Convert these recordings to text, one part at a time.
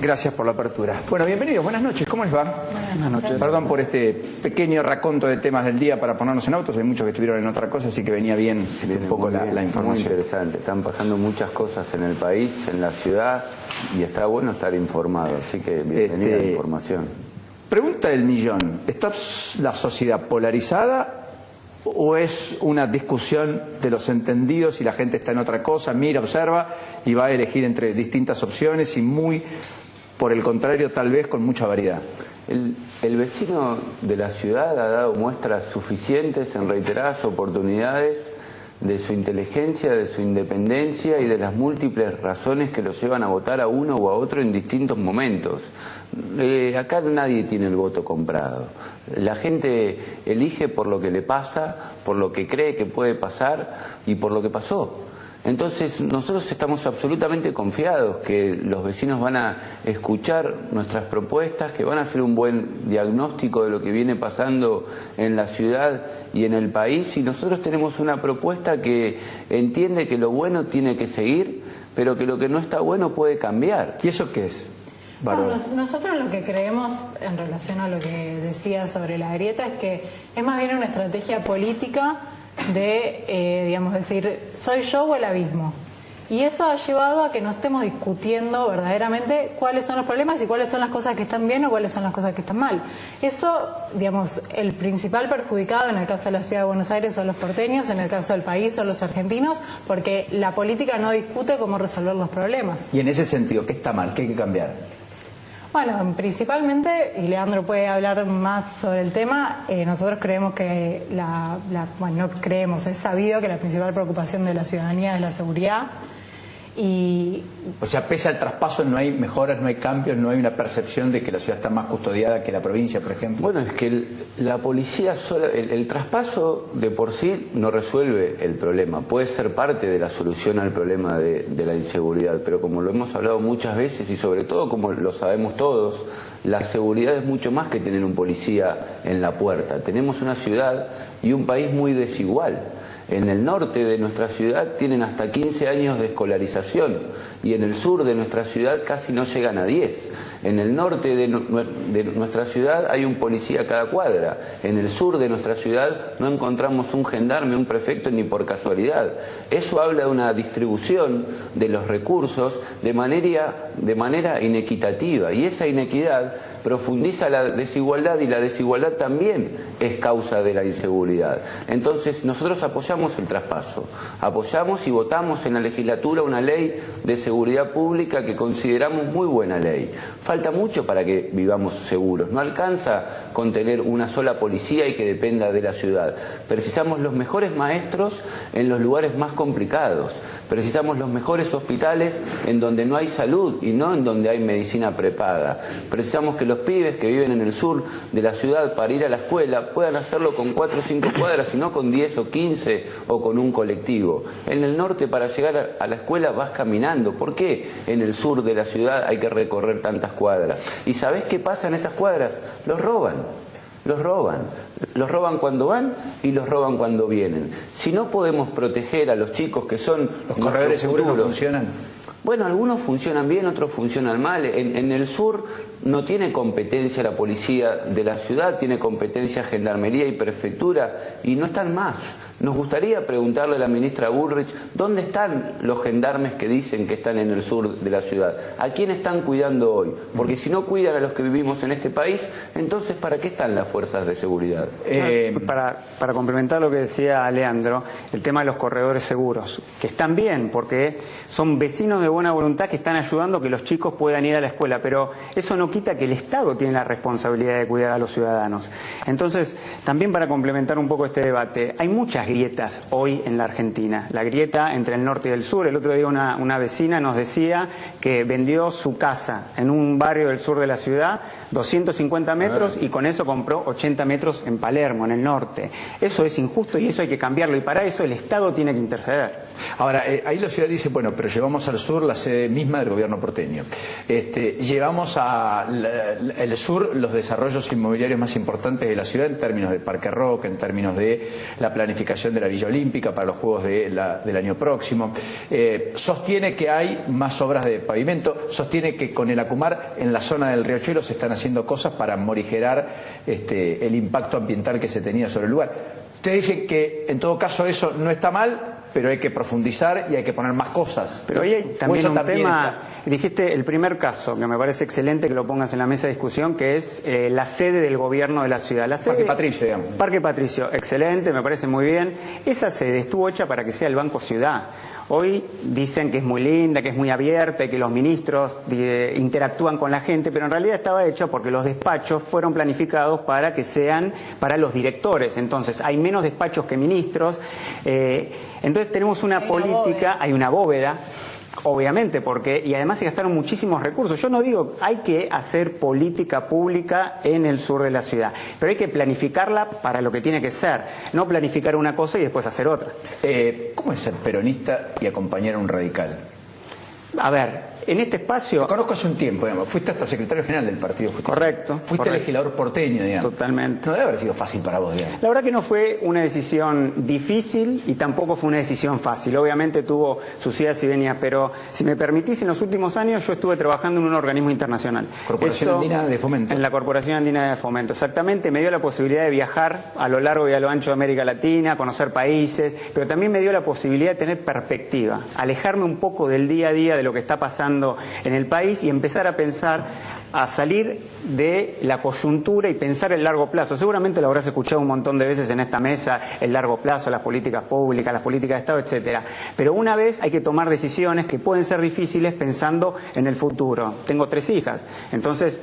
Gracias por la apertura. Bueno, bienvenidos, buenas noches, ¿cómo les va? Buenas noches. Perdón por este pequeño raconto de temas del día para ponernos en autos, hay muchos que estuvieron en otra cosa, así que venía bien un poco la información. Muy interesante, están pasando muchas cosas en el país, en la ciudad, y está bueno estar informado, así que bienvenida la información. Pregunta del millón, ¿está la sociedad polarizada o es una discusión de los entendidos y la gente está en otra cosa, mira, observa y va a elegir entre distintas opciones y muy, por el contrario, tal vez con mucha variedad? El vecino de la ciudad ha dado muestras suficientes en reiteradas oportunidades de su inteligencia, de su independencia y de las múltiples razones que lo llevan a votar a uno o a otro en distintos momentos. Acá nadie tiene el voto comprado. La gente elige por lo que le pasa, por lo que cree que puede pasar y por lo que pasó. Entonces nosotros estamos absolutamente confiados que los vecinos van a escuchar nuestras propuestas, que van a hacer un buen diagnóstico de lo que viene pasando en la ciudad y en el país, y nosotros tenemos una propuesta que entiende que lo bueno tiene que seguir, pero que lo que no está bueno puede cambiar. ¿Y eso qué es? Bueno, nosotros lo que creemos en relación a lo que decía sobre la grieta es que es más bien una estrategia política de, digamos, decir, soy yo o el abismo. Y eso ha llevado a que no estemos discutiendo verdaderamente cuáles son los problemas y cuáles son las cosas que están bien o cuáles son las cosas que están mal. Eso, digamos, el principal perjudicado en el caso de la Ciudad de Buenos Aires son los porteños, en el caso del país son los argentinos, porque la política no discute cómo resolver los problemas. Y en ese sentido, ¿qué está mal? ¿Qué hay que cambiar? Bueno, principalmente, y Leandro puede hablar más sobre el tema, nosotros creemos que bueno, no creemos, es sabido que la principal preocupación de la ciudadanía es la seguridad. Y... O sea, pese al traspaso no hay mejoras, no hay cambios, no hay una percepción de que la ciudad está más custodiada que la provincia, por ejemplo. Bueno, es que la policía sola, el traspaso de por sí no resuelve el problema, puede ser parte de la solución al problema de la inseguridad, pero como lo hemos hablado muchas veces y sobre todo como lo sabemos todos, la seguridad es mucho más que tener un policía en la puerta. Tenemos una ciudad y un país muy desigual. En el norte de nuestra ciudad tienen hasta 15 años de escolarización y en el sur de nuestra ciudad casi no llegan a 10. En el norte de nuestra ciudad hay un policía cada cuadra. En el sur de nuestra ciudad no encontramos un gendarme, un prefecto ni por casualidad. Eso habla de una distribución de los recursos de manera inequitativa, y esa inequidad profundiza la desigualdad y la desigualdad también es causa de la inseguridad. Entonces nosotros apoyamos el traspaso, apoyamos y votamos en la legislatura una ley de seguridad pública que consideramos muy buena ley. Falta mucho para que vivamos seguros, no alcanza con tener una sola policía y que dependa de la ciudad. Precisamos los mejores maestros en los lugares más complicados, precisamos los mejores hospitales en donde no hay salud y no en donde hay medicina prepaga. Precisamos que los pibes que viven en el sur de la ciudad para ir a la escuela puedan hacerlo con 4 o 5 cuadras y no con 10 o 15 o con un colectivo. En el norte para llegar a la escuela vas caminando. ¿Por qué en el sur de la ciudad hay que recorrer tantas cuadras? ¿Y sabés qué pasa en esas cuadras? Los roban. Los roban. Los roban cuando van y los roban cuando vienen. Si no podemos proteger a los chicos que son los corredores seguros no funcionan. Bueno, algunos funcionan bien, otros funcionan mal. En el sur no tiene competencia la policía de la ciudad, tiene competencia gendarmería y prefectura, y no están más. Nos gustaría preguntarle a la ministra Bullrich dónde están los gendarmes que dicen que están en el sur de la ciudad. ¿A quién están cuidando hoy? Porque si no cuidan a los que vivimos en este país, entonces ¿para qué están las fuerzas de seguridad? Para complementar lo que decía Leandro, el tema de los corredores seguros, que están bien porque son vecinos de buena voluntad que están ayudando a que los chicos puedan ir a la escuela, pero eso no quita que el Estado tiene la responsabilidad de cuidar a los ciudadanos. Entonces, también para complementar un poco este debate, hay muchas grietas hoy en la Argentina. La grieta entre el norte y el sur. El otro día una vecina nos decía que vendió su casa en un barrio del sur de la ciudad, 250 metros, y con eso compró 80 metros en Palermo, en el norte. Eso es injusto y eso hay que cambiarlo, y para eso el Estado tiene que interceder. Ahora, ahí la ciudad dice, bueno, pero llevamos al sur la sede misma del gobierno porteño. Llevamos al sur los desarrollos inmobiliarios más importantes de la ciudad en términos de Parque Roca, en términos de la planificación de la Villa Olímpica para los Juegos del año próximo. Sostiene que hay más obras de pavimento, sostiene que con el Acumar en la zona del Riachuelo se están haciendo cosas para morigerar el impacto ambiental que se tenía sobre el lugar. Usted dice que en todo caso eso no está mal, pero hay que profundizar y hay que poner más cosas. Pero hoy hay también un tema, dijiste el primer caso, que me parece excelente que lo pongas en la mesa de discusión, que es la sede del gobierno de la ciudad. La sede, Parque Patricio, digamos. Parque Patricio, excelente, me parece muy bien. Esa sede estuvo hecha para que sea el Banco Ciudad. Hoy dicen que es muy linda, que es muy abierta y que los ministros interactúan con la gente, pero en realidad estaba hecha porque los despachos fueron planificados para que sean para los directores. Entonces, hay menos despachos que ministros. Entonces, tenemos una política, hay una bóveda. Obviamente, y además se gastaron muchísimos recursos. Yo no digo, hay que hacer política pública en el sur de la ciudad, pero hay que planificarla para lo que tiene que ser, no planificar una cosa y después hacer otra. ¿Cómo es ser peronista y acompañar a un radical? A ver, en este espacio... Te conozco hace un tiempo, digamos. Fuiste hasta secretario general del Partido Justicialista. Correcto. Fuiste legislador porteño, digamos. Totalmente. No debe haber sido fácil para vos, digamos. La verdad que no fue una decisión difícil y tampoco fue una decisión fácil. Obviamente tuvo sus idas y venidas, pero si me permitís, en los últimos años yo estuve trabajando en un organismo internacional. Corporación Andina de Fomento. En la Corporación Andina de Fomento, exactamente. Me dio la posibilidad de viajar a lo largo y a lo ancho de América Latina, conocer países, pero también me dio la posibilidad de tener perspectiva, alejarme un poco del día a día de lo que está pasando en el país y empezar a pensar, a salir de la coyuntura y pensar el largo plazo. Seguramente lo habrás escuchado un montón de veces en esta mesa, el largo plazo, las políticas públicas, las políticas de Estado, etcétera. Pero una vez hay que tomar decisiones que pueden ser difíciles pensando en el futuro. Tengo 3 hijas, entonces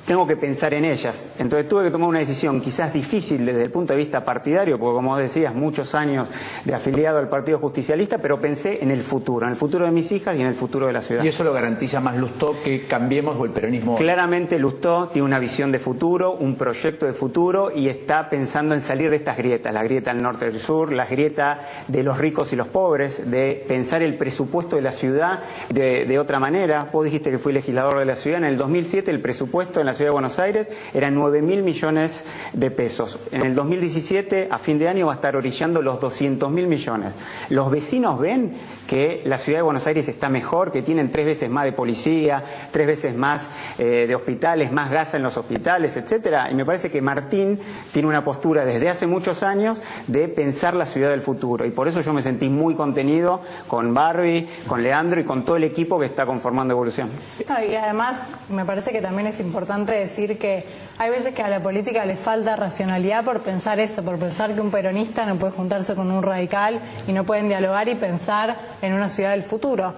tengo que pensar en ellas. Entonces tuve que tomar una decisión quizás difícil desde el punto de vista partidario, porque como decías, muchos años de afiliado al Partido Justicialista, pero pensé en el futuro de mis hijas y en el futuro de la ciudad. ¿Y eso lo garantiza más Lustó que Cambiemos o el peronismo? Claramente Lustó tiene una visión de futuro, un proyecto de futuro y está pensando en salir de estas grietas, la grieta del norte y del sur, la grieta de los ricos y los pobres, de pensar el presupuesto de la ciudad de otra manera. Vos dijiste que fui legislador de la ciudad. En el 2007 el presupuesto en la ciudad de Buenos Aires era 9.000 millones de pesos. En el 2017, a fin de año, va a estar orillando los 200.000 millones. Los vecinos ven que la ciudad de Buenos Aires está mejor, que tienen 3 veces más de policía, 3 veces más de hospitales, más gas en los hospitales, etcétera. Y me parece que Martín tiene una postura desde hace muchos años de pensar la ciudad del futuro. Y por eso yo me sentí muy contenido con Barbie, con Leandro y con todo el equipo que está conformando Evolución. No, y además me parece que también es importante decir que hay veces que a la política le falta racionalidad por pensar eso, por pensar que un peronista no puede juntarse con un radical y no pueden dialogar y pensar en una ciudad del futuro.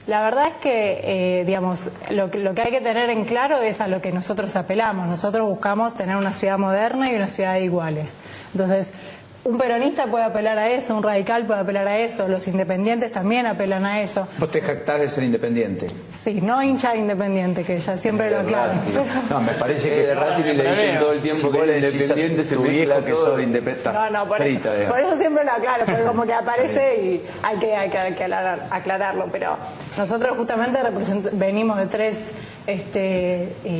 La verdad es que, digamos, lo que hay que tener en claro es a lo que nosotros apelamos. Nosotros buscamos tener una ciudad moderna y una ciudad de iguales. Entonces, un peronista puede apelar a eso, un radical puede apelar a eso, los independientes también apelan a eso. ¿Vos te jactás de ser independiente? Sí, no hincha de Independiente, que ya siempre lo aclaro. No, me parece que de Racing le dicen todo el tiempo que el Independiente se mezcla que todo. sos independiente. No, por eso siempre lo aclaro, porque como que aparece y hay que aclararlo. Pero nosotros justamente venimos de 3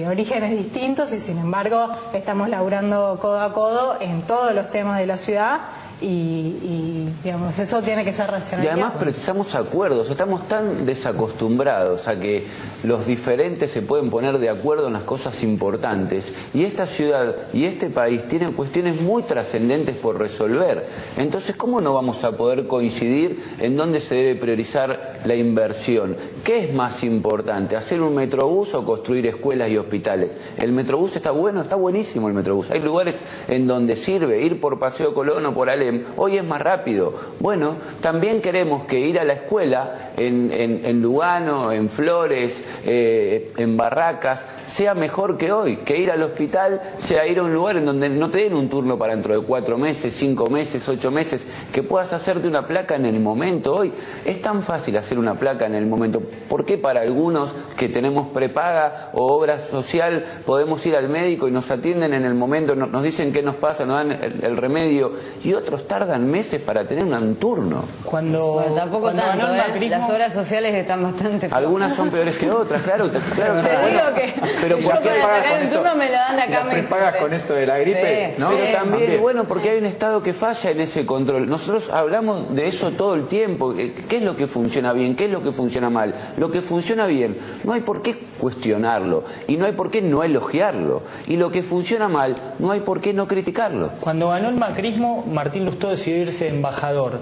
orígenes distintos y sin embargo estamos laburando codo a codo en todos los temas de la ciudad y digamos, eso tiene que ser racional. Y además precisamos acuerdos, estamos tan desacostumbrados a que los diferentes se pueden poner de acuerdo en las cosas importantes y esta ciudad y este país tienen cuestiones muy trascendentes por resolver. Entonces, ¿cómo no vamos a poder coincidir en dónde se debe priorizar la inversión? ¿Qué es más importante, hacer un metrobús o construir escuelas y hospitales? El metrobús está bueno, está buenísimo el metrobús. Hay lugares en donde sirve ir por Paseo Colón o por Alem. Hoy es más rápido. Bueno, también queremos que ir a la escuela en Lugano, en Flores, en Barracas, sea mejor que hoy, que ir al hospital sea ir a un lugar en donde no te den un turno para dentro de 4 meses, 5 meses, 8 meses, que puedas hacerte una placa en el momento. Hoy es tan fácil hacer una placa en el momento. ¿Por qué para algunos que tenemos prepaga o obra social podemos ir al médico y nos atienden en el momento, nos dicen qué nos pasa, nos dan el remedio, y otros candidatos tardan meses para tener un turno. Bueno, tampoco tanto, las obras sociales están bastante... Algunas son peores que otras, claro. Te digo que pero yo para sacar un turno me lo dan acá. ¿Las prepagas con esto de la gripe? Sí, ¿no? Pero también, bueno, porque hay un Estado que falla en ese control. Nosotros hablamos de eso todo el tiempo. ¿Qué es lo que funciona bien? ¿Qué es lo que funciona mal? Lo que funciona bien, no hay por qué cuestionarlo y no hay por qué no elogiarlo. Y lo que funciona mal, no hay por qué no criticarlo. Cuando ganó el macrismo, Martín Lustó decidió irse embajador.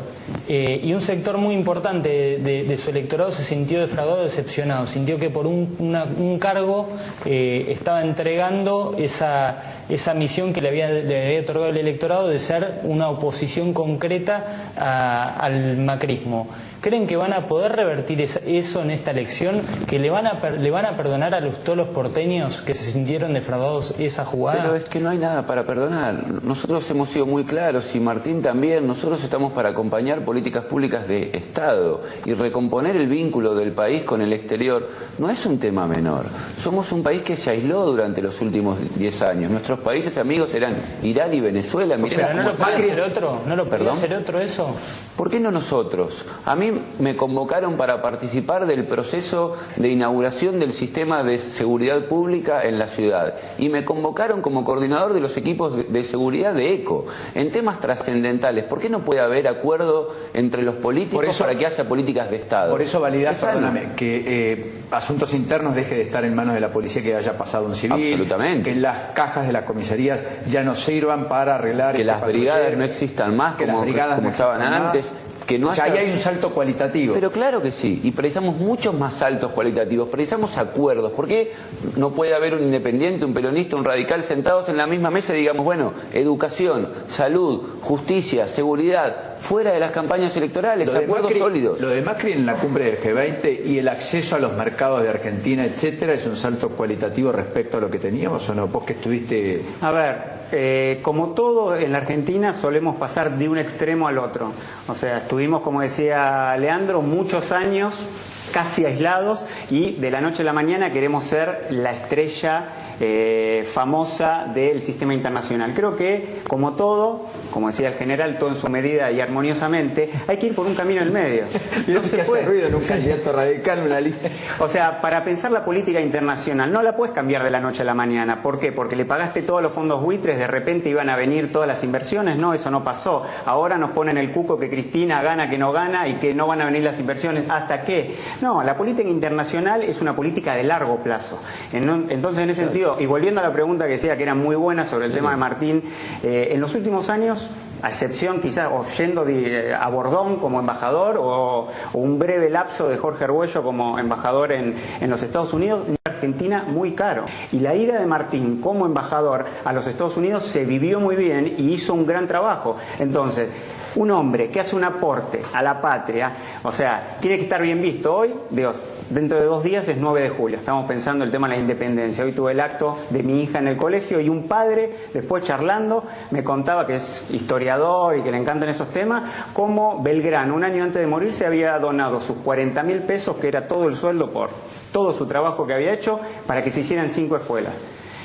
Y un sector muy importante de su electorado se sintió defraudado, decepcionado. Sintió que por un cargo estaba entregando esa misión que le había otorgado el electorado de ser una oposición concreta al macrismo. ¿Creen que van a poder revertir eso en esta elección? ¿Que le van a perdonar a Lustó los porteños que se sintieron defraudados esa jugada? Pero es que no hay nada para perdonar. Nosotros hemos sido muy claros y Martín también. Nosotros estamos para acompañar políticas públicas de Estado y recomponer el vínculo del país con el exterior. No es un tema menor. Somos un país que se aisló durante los últimos 10 años. Nuestros países amigos eran Irán y Venezuela. Pero ¿no lo puede hacer otro? ¿No lo puede hacer otro eso? ¿Por qué no nosotros? A mí me convocaron para participar del proceso de inauguración del sistema de seguridad pública en la ciudad y me convocaron como coordinador de los equipos de seguridad de ECO en temas trascendentales. ¿Por qué no puede haber acuerdo entre los políticos para que haya políticas de Estado? Por eso validás, perdóname, que asuntos internos deje de estar en manos de la policía, que haya pasado un civil. Absolutamente. Que las cajas de las comisarías ya no sirvan para arreglar... Que las brigadas no existan más como estaban antes. Que no ahí hay un salto cualitativo. Pero claro que sí, y precisamos muchos más saltos cualitativos, precisamos acuerdos. ¿Por qué no puede haber un independiente, un peronista, un radical sentados en la misma mesa y digamos, bueno, educación, salud, justicia, seguridad, fuera de las campañas electorales, acuerdos sólidos? Lo de Macri en la cumbre del G20 y el acceso a los mercados de Argentina, etcétera, ¿es un salto cualitativo respecto a lo que teníamos o no? Vos que estuviste... A ver, como todo en la Argentina solemos pasar de un extremo al otro. O sea, estuvimos, como decía Leandro, muchos años casi aislados y de la noche a la mañana queremos ser la estrella famosa del sistema internacional. Creo que, como todo, como decía el general, todo en su medida y armoniosamente, hay que ir por un camino en el medio. No se puede ruido en un candidato radical, una lista. O sea, para pensar la política internacional no la puedes cambiar de la noche a la mañana. ¿Por qué? Porque le pagaste todos los fondos buitres, de repente iban a venir todas las inversiones. No, eso no pasó. Ahora nos ponen el cuco que Cristina gana, que no gana y que no van a venir las inversiones. ¿Hasta qué? No, la política internacional es una política de largo plazo. Entonces, en ese sentido, y volviendo a la pregunta que decía que era muy buena sobre el tema de Martín, en los últimos años, a excepción quizás o yendo a Bordón como embajador o un breve lapso de Jorge Argüello como embajador en los Estados Unidos, Argentina muy caro. Y la ida de Martín como embajador a los Estados Unidos se vivió muy bien y hizo un gran trabajo. Entonces, un hombre que hace un aporte a la patria, o sea, tiene que estar bien visto hoy, Dios. Dentro de 2 días es 9 de julio, estamos pensando el tema de la independencia. Hoy tuve el acto de mi hija en el colegio y un padre, después charlando, me contaba que es historiador y que le encantan esos temas, cómo Belgrano, un año antes de morirse, había donado sus 40.000 pesos, que era todo el sueldo por todo su trabajo que había hecho, para que se hicieran 5 escuelas.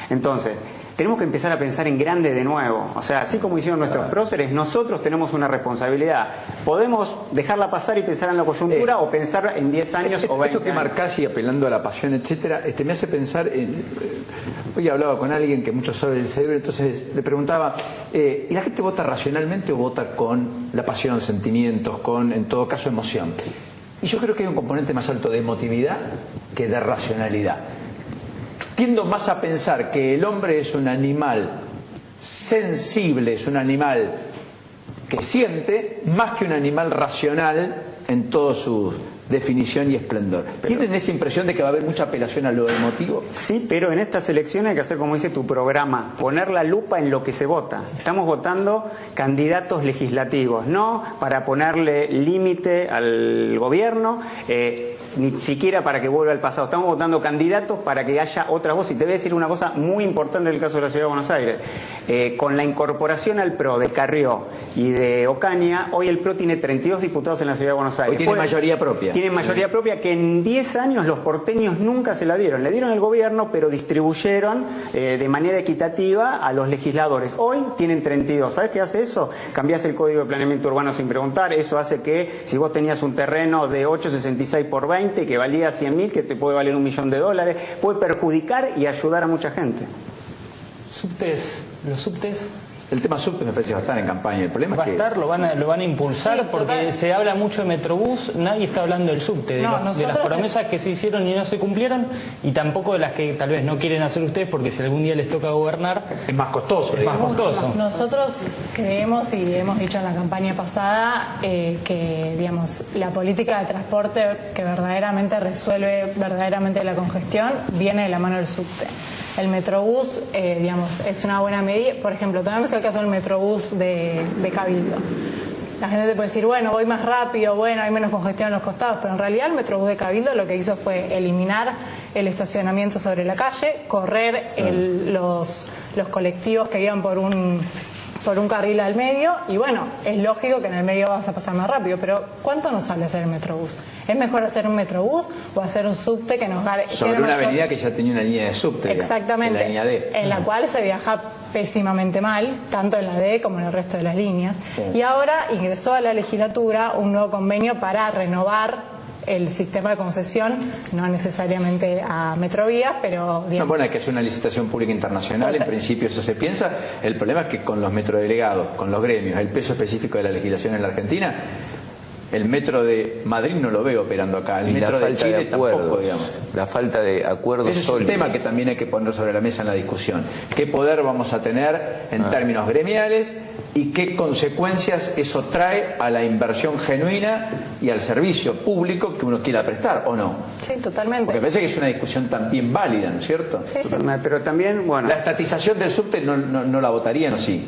Entonces, tenemos que empezar a pensar en grande de nuevo. O sea, así como hicieron nuestros próceres, nosotros tenemos una responsabilidad. Podemos dejarla pasar y pensar en la coyuntura o pensar en 10 años o 20 Esto que marcás y apelando a la pasión, etcétera, me hace pensar en... Hoy hablaba con alguien que mucho sabe del cerebro, entonces le preguntaba, ¿y la gente vota racionalmente o vota con la pasión, sentimientos, con, en todo caso, emoción? Y yo creo que hay un componente más alto de emotividad que de racionalidad. Tiendo más a pensar que el hombre es un animal sensible, es un animal que siente, más que un animal racional en toda su definición y esplendor. ¿Tienen esa impresión de que va a haber mucha apelación a lo emotivo? Sí, pero en estas elecciones hay que hacer como dice tu programa, poner la lupa en lo que se vota. Estamos votando candidatos legislativos, no para ponerle límite al gobierno. ni siquiera para que vuelva al pasado, estamos votando candidatos para que haya otra voz. Y te voy a decir una cosa muy importante del caso de la Ciudad de Buenos Aires. Con la incorporación al PRO de Carrió y de Ocaña, hoy el PRO tiene 32 diputados en la Ciudad de Buenos Aires. Hoy tiene mayoría propia. Tienen mayoría propia que en 10 años los porteños nunca se la dieron. Le dieron al gobierno, pero distribuyeron de manera equitativa a los legisladores. Hoy tienen 32. ¿Sabes qué hace eso? Cambiás el Código de Planeamiento Urbano sin preguntar. Eso hace que si vos tenías un terreno de 8,66 por 20 que valía 100.000, que te puede valer $1.000.000, puede perjudicar y ayudar a mucha gente. Subtes, los subtes. El tema subte me parece que va a estar en campaña. El problema va es que... a estar, lo van a impulsar, Sí, porque total. se habla mucho de Metrobús, nadie está hablando del subte, de las promesas que se hicieron y no se cumplieron, y tampoco de las que tal vez no quieren hacer ustedes, porque si algún día les toca gobernar, es más costoso. es más costoso. Nosotros creemos y hemos dicho en la campaña pasada que, digamos, la política de transporte que verdaderamente resuelve verdaderamente la congestión viene de la mano del subte. El Metrobús, digamos, es una buena medida. Por ejemplo, tenemos el caso del Metrobús de Cabildo. La gente te puede decir, bueno, voy más rápido, bueno, hay menos congestión en los costados, pero en realidad el Metrobús de Cabildo lo que hizo fue eliminar el estacionamiento sobre la calle, correr los colectivos que iban por un carril al medio, y bueno, es lógico que en el medio vas a pasar más rápido, pero ¿cuánto nos sale hacer el Metrobús? ¿Es mejor hacer un Metrobús o hacer un subte que nos gane? Sobre una avenida que ya tenía una línea de subte, exactamente, la línea D. En la cual se viaja pésimamente mal, tanto en la D como en el resto de las líneas. Sí. Y ahora ingresó a la legislatura un nuevo convenio para renovar el sistema de concesión, no necesariamente a Metrovías, pero... Digamos, no, bueno, hay que hacer una licitación pública internacional, en principio eso se piensa. El problema es que con los metrodelegados, con los gremios, el peso específico de la legislación en la Argentina, el metro de Madrid no lo veo operando acá, el metro de Chile tampoco, digamos. La falta de acuerdos. Ese es un tema que también hay que poner sobre la mesa en la discusión. ¿Qué poder vamos a tener en términos gremiales y qué consecuencias eso trae a la inversión genuina y al servicio público que uno quiera prestar, o no? Sí, totalmente. Porque me parece que es una discusión también válida, ¿no es cierto? Sí, sí. Pero también, bueno... La estatización del subte no la votarían, ¿o sí?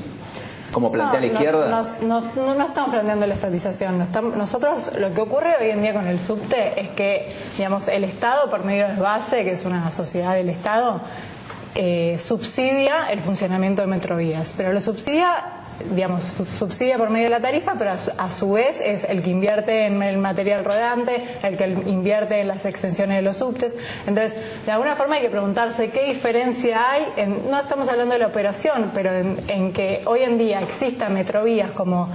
Como plantea la izquierda. No estamos planteando la estatización. Nosotros, lo que ocurre hoy en día con el subte es que, digamos, el Estado, por medio de SBASE, que es una sociedad del Estado, subsidia el funcionamiento de Metrovías, pero lo subsidia, digamos, subsidia por medio de la tarifa, pero a su vez es el que invierte en el material rodante, el que invierte en las extensiones de los subtes. Entonces, de alguna forma hay que preguntarse qué diferencia hay, no estamos hablando de la operación, pero en que hoy en día exista Metrovías como...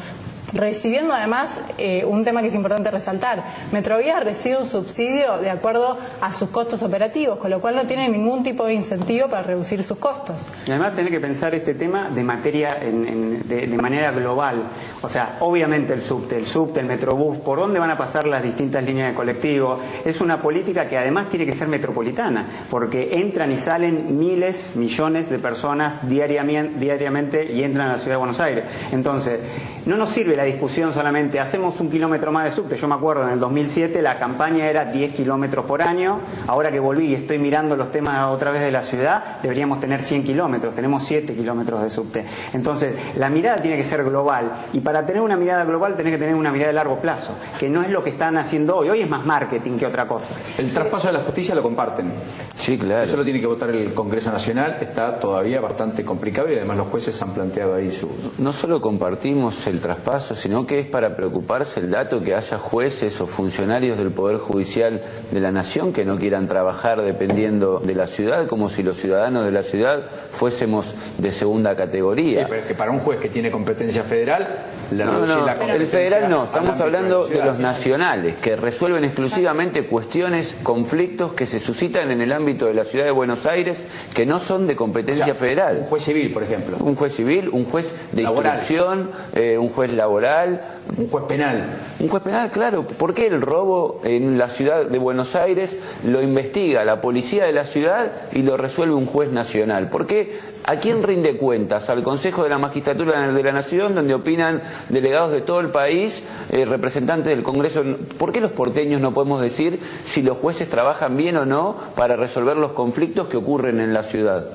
recibiendo además un tema que es importante resaltar. Metrovías recibe un subsidio de acuerdo a sus costos operativos, con lo cual no tiene ningún tipo de incentivo para reducir sus costos. Y además tener que pensar este tema de materia de manera global. O sea, obviamente el subte, el Metrobús, por dónde van a pasar las distintas líneas de colectivo, es una política que además tiene que ser metropolitana, porque entran y salen miles, millones de personas diariamente y entran a la Ciudad de Buenos Aires. Entonces, no nos sirve la discusión solamente, hacemos 1 kilómetro más de subte. Yo me acuerdo, en el 2007 la campaña era 10 kilómetros por año. Ahora que volví y estoy mirando los temas otra vez de la ciudad, deberíamos tener 100 kilómetros, tenemos 7 kilómetros de subte. Entonces, la mirada tiene que ser global, y para tener una mirada global tenés que tener una mirada de largo plazo, que no es lo que están haciendo hoy. Hoy es más marketing que otra cosa. El traspaso de la justicia lo comparten. Sí, claro. Eso lo tiene que votar el Congreso Nacional, está todavía bastante complicado y además los jueces han planteado ahí su... No solo compartimos el traspaso, sino que es para preocuparse el dato que haya jueces o funcionarios del Poder Judicial de la Nación que no quieran trabajar dependiendo de la ciudad, como si los ciudadanos de la ciudad fuésemos de segunda categoría. Sí, pero es que para un juez que tiene competencia federal, la competencia... El federal no, estamos hablando de los nacionales, que resuelven exclusivamente cuestiones, conflictos que se suscitan en el ámbito de la ciudad de Buenos Aires, que no son de competencia federal. Un juez civil, por ejemplo. Un juez civil, un juez de laboral. instrucción, un juez laboral. Un juez penal. Un juez penal, claro. ¿Por qué el robo en la ciudad de Buenos Aires lo investiga la policía de la ciudad y lo resuelve un juez nacional? ¿Por qué? ¿A quién rinde cuentas? Al Consejo de la Magistratura de la Nación, donde opinan delegados de todo el país, representantes del Congreso. ¿Por qué los porteños no podemos decir si los jueces trabajan bien o no para resolver los conflictos que ocurren en la ciudad?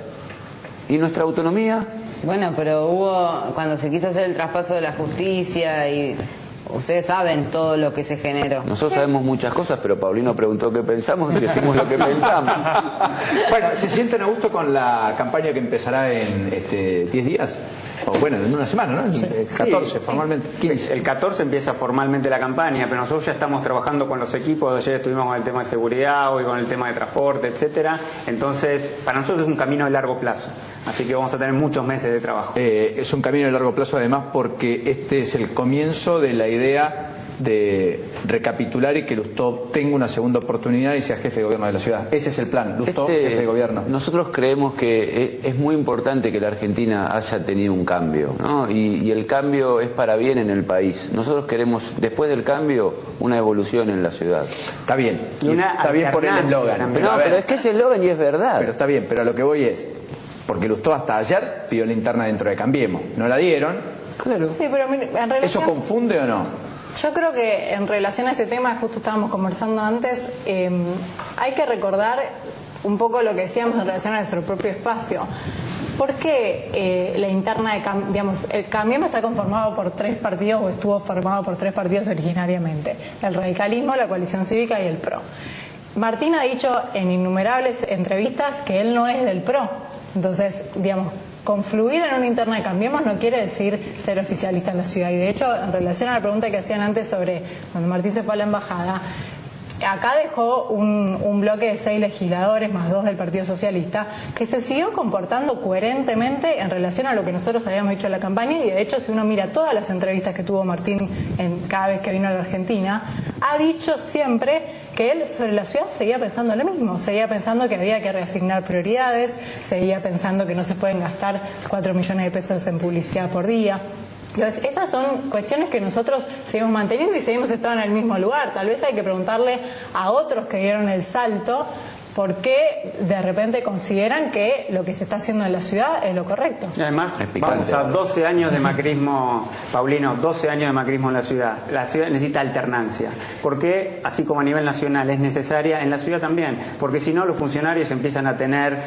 ¿Y nuestra autonomía? Bueno, pero cuando se quiso hacer el traspaso de la justicia y Ustedes saben todo lo que se generó. Nosotros sabemos muchas cosas, pero Paulino preguntó qué pensamos y decimos lo que pensamos. Bueno, ¿se sienten a gusto con la campaña que empezará en 10 días? O bueno, en una semana, ¿no? El 14 Sí, formalmente. 15. El 14 empieza formalmente la campaña, pero nosotros ya estamos trabajando con los equipos. Ayer estuvimos con el tema de seguridad, hoy con el tema de transporte, etcétera. Entonces, para nosotros es un camino de largo plazo. Así que vamos a tener muchos meses de trabajo. Es un camino de largo plazo, además, porque este es el comienzo de la idea de recapitular y que Lustó tenga una segunda oportunidad y sea jefe de gobierno de la ciudad. Ese es el plan, Lustó, jefe de gobierno. Nosotros creemos que es muy importante que la Argentina haya tenido un cambio, ¿no? Y el cambio es para bien en el país. Nosotros queremos, después del cambio, una evolución en la ciudad. Está bien, Y una está bien por el alternancia eslogan. también. Pero es que ese eslogan y es verdad. Pero está bien, pero a lo que voy es, porque Lustó hasta ayer pidió la interna dentro de Cambiemos. No la dieron. Claro. Sí, pero en relación... ¿Eso confunde o no? Yo creo que en relación a ese tema, justo estábamos conversando antes, hay que recordar un poco lo que decíamos en relación a nuestro propio espacio. ¿Por qué la interna de el Cambiemos está conformado por 3 partidos o estuvo formado por 3 partidos originariamente? El radicalismo, la coalición cívica y el PRO. Martín ha dicho en innumerables entrevistas que él no es del PRO. Entonces, confluir en una interna de Cambiemos no quiere decir ser oficialista en la ciudad. Y de hecho, en relación a la pregunta que hacían antes sobre cuando Martín se fue a la embajada, acá dejó un bloque de 6 legisladores más 2 del Partido Socialista que se siguió comportando coherentemente en relación a lo que nosotros habíamos dicho en la campaña. Y de hecho, si uno mira todas las entrevistas que tuvo Martín cada vez que vino a la Argentina, ha dicho siempre que él sobre la ciudad seguía pensando lo mismo, seguía pensando que había que reasignar prioridades, seguía pensando que no se pueden gastar 4 millones de pesos en publicidad por día. Entonces, esas son cuestiones que nosotros seguimos manteniendo y seguimos estando en el mismo lugar. Tal vez hay que preguntarle a otros que dieron el salto por qué de repente consideran que lo que se está haciendo en la ciudad es lo correcto. Y además, vamos a 12 años de macrismo, Paulino, 12 años de macrismo en la ciudad. La ciudad necesita alternancia. Porque, así como a nivel nacional es necesaria, en la ciudad también. Porque si no, los funcionarios empiezan a tener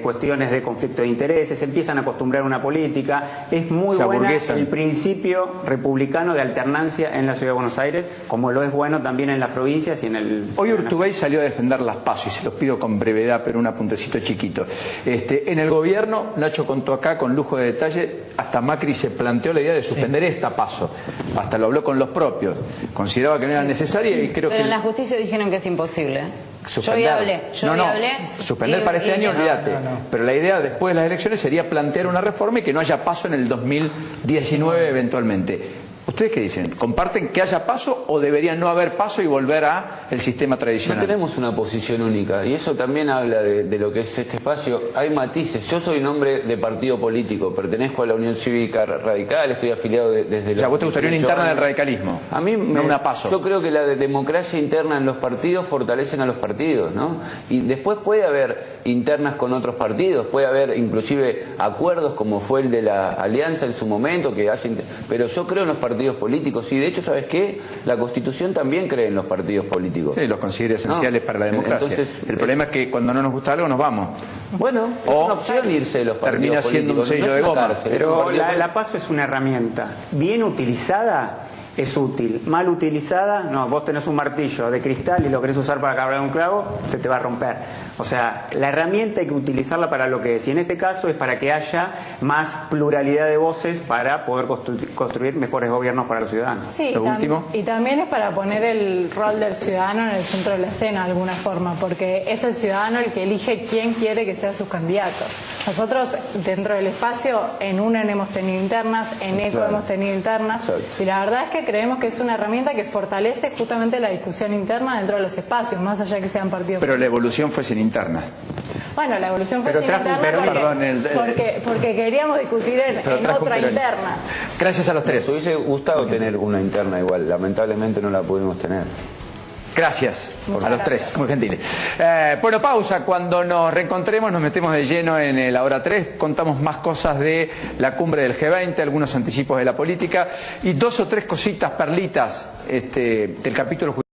cuestiones de conflicto de intereses, empiezan a acostumbrar una política. Es muy buena el principio republicano de alternancia en la ciudad de Buenos Aires, como lo es bueno también en las provincias y en el... Hoy Urtubey salió a defender las PASO y se los pido con brevedad, pero un apuntecito chiquito. En el gobierno, Nacho contó acá con lujo de detalle, hasta Macri se planteó la idea de suspender esta PASO. Hasta lo habló con los propios. Consideraba que no era necesaria y creo que... Pero en la justicia dijeron que es imposible. Suspender. Yo hablé. Suspender para este año, olvídate. Pero la idea después de las elecciones sería plantear una reforma y que no haya PASO en el 2019 eventualmente. ¿Ustedes qué dicen? ¿Comparten que haya PASO o debería no haber PASO y volver al sistema tradicional? No tenemos una posición única y eso también habla de lo que es este espacio. Hay matices. Yo soy un hombre de partido político, pertenezco a la Unión Cívica Radical, estoy afiliado desde O sea, ¿vos te gustaría una interna del radicalismo? A mí no una PASO. Yo creo que la democracia interna en los partidos fortalecen a los partidos, ¿no? Y después puede haber internas con otros partidos, puede haber inclusive acuerdos como fue el de la Alianza en su momento, que hacen, pero yo creo en los partidos políticos y de hecho, ¿sabes qué? La Constitución también cree en los partidos políticos. Sí, los considera esenciales para la democracia. Entonces, el problema es que cuando no nos gusta algo nos vamos. Bueno, es una opción irse de los partidos termina siendo un sello de goma. Pero la PASO es una herramienta bien utilizada. Es útil. Mal utilizada, no, vos tenés un martillo de cristal y lo querés usar para clavar un clavo, se te va a romper. O sea, la herramienta hay que utilizarla para lo que es. Y en este caso es para que haya más pluralidad de voces para poder construir mejores gobiernos para los ciudadanos. Sí, lo último. Y también es para poner el rol del ciudadano en el centro de la escena de alguna forma, porque es el ciudadano el que elige quién quiere que sean sus candidatos. Nosotros, dentro del espacio, en UNEN hemos tenido internas, en ECO hemos tenido internas, y la verdad es que creemos que es una herramienta que fortalece justamente la discusión interna dentro de los espacios, más allá que sean partidos. Pero la evolución fue sin interna. Bueno, la evolución fue sin interna porque queríamos discutir en otra interna. Gracias a los tres. Nos hubiese gustado tener una interna igual, lamentablemente no la pudimos tener. Gracias a los tres, muy gentiles. Bueno, pausa. Cuando nos reencontremos nos metemos de lleno en la hora 3, contamos más cosas de la cumbre del G20, algunos anticipos de la política y 2 o 3 cositas, perlitas del capítulo judicial.